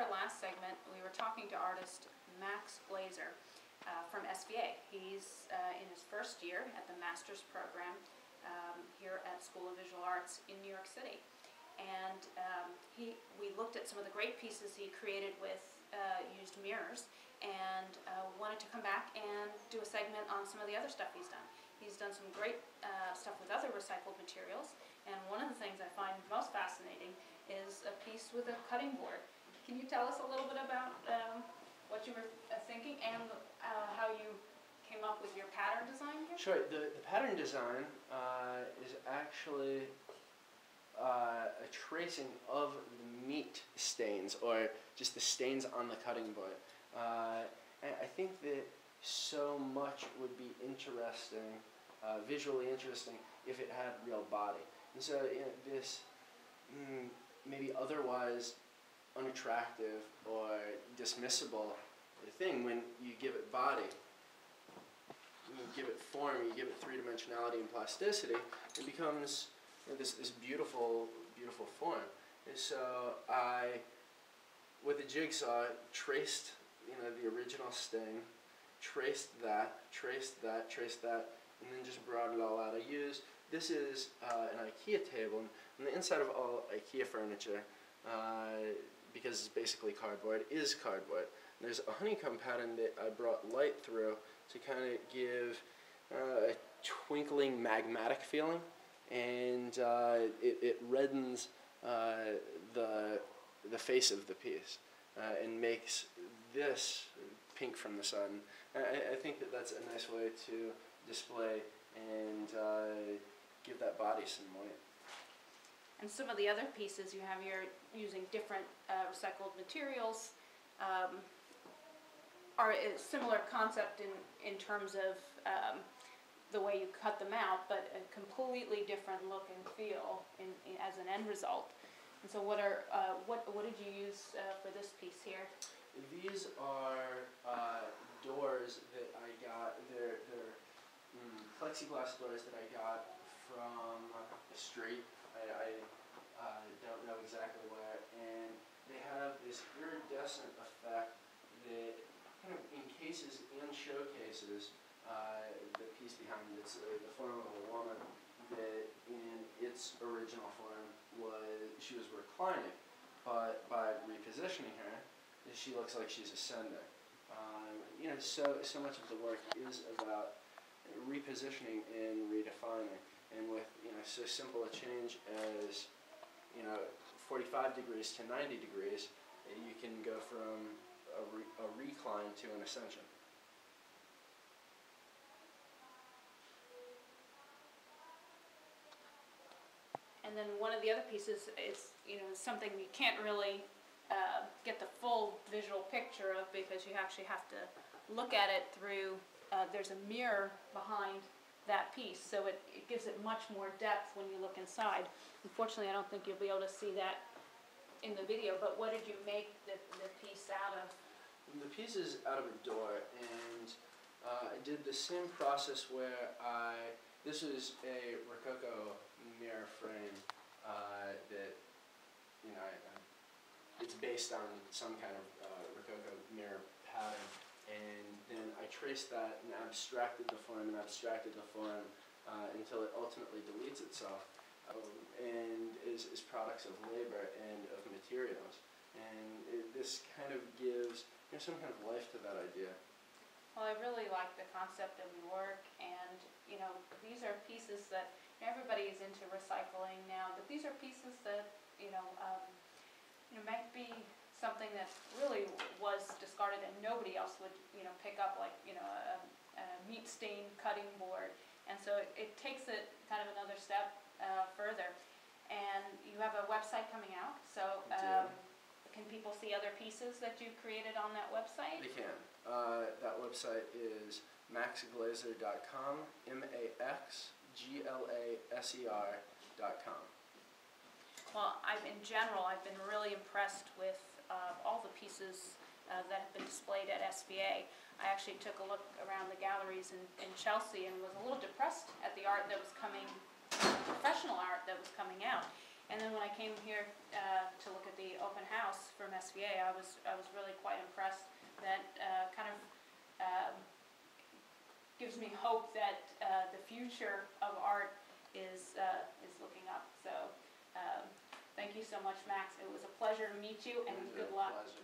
our last segment, we were talking to artist Max Glaser from SVA. He's in his first year at the master's program here at School of Visual Arts in New York City. And we looked at some of the great pieces he created with used mirrors, and wanted to come back and do a segment on some of the other stuff he's done. He's done some great stuff with other recycled materials, and one of the things I find most fascinating is a piece with a cutting board. Can you tell us a little bit about what you were thinking and how you came up with your pattern design here? Sure. The pattern design is actually a tracing of the meat stains, or just the stains on the cutting board. And I think that so much would be interesting, visually interesting, if it had real body. And so this maybe otherwise unattractive or dismissible thing, when you give it body, you give it form, you give it three-dimensionality and plasticity, it becomes this beautiful, beautiful form. And so I, with a jigsaw, traced the original sting, traced that, and then just brought it all out. I used, this is an IKEA table, and the inside of all IKEA furniture, because it's basically cardboard, is cardboard. And there's a honeycomb pattern that I brought light through to kind of give a twinkling magmatic feeling, and it reddens the face of the piece and makes this pink from the sun. I think that that's a nice way to display and give that body some weight. And some of the other pieces you have here using different recycled materials are a similar concept in terms of the way you cut them out, but a completely different look and feel as an end result. And so what did you use for this piece here? These are doors that I got. They're plexiglass doors that I got from the street. I don't know exactly where, and they have this iridescent effect that kind of encases and showcases the piece behind it. It's the form of a woman that in its original form she was reclining, but by repositioning her, she looks like she's ascending. So much of the work is about repositioning and redefining, and with so simple a change as 45 degrees to 90 degrees, you can go from a recline to an ascension. And then one of the other pieces is something you can't really get the full visual picture of, because you actually have to look at it through, there's a mirror behind that piece, so it gives it much more depth when you look inside. Unfortunately, I don't think you'll be able to see that in the video, but what did you make the piece out of? The piece is out of a door, and I did the same process where this is a Rococo mirror frame that it's based on some kind of Rococo mirror pattern, and then I traced that and abstracted the form until it ultimately deletes itself and is products of labor and of materials, and this kind of gives some kind of life to that idea. Well, I really like the concept of your work, and these are pieces that everybody is into recycling now, but these are pieces that might be something that really was discarded and nobody else would pick up, like a meat stain cutting board, and so it takes it kind of another step further. And you have a website coming out, so can people see other pieces that you created on that website? They can. That website is maxglaser.com, maxglaser.com. Well, in general, I've been really impressed with all the pieces that have been displayed at SVA. I actually took a look around the galleries in Chelsea and was a little depressed at the art that was coming, professional art that was coming out. And then when I came here to look at the open house from SVA, I was really quite impressed. That kind of gives me hope that the future of art is looking up. So thank you so much, Max. It was a pleasure to meet you, and It was good a luck. pleasure.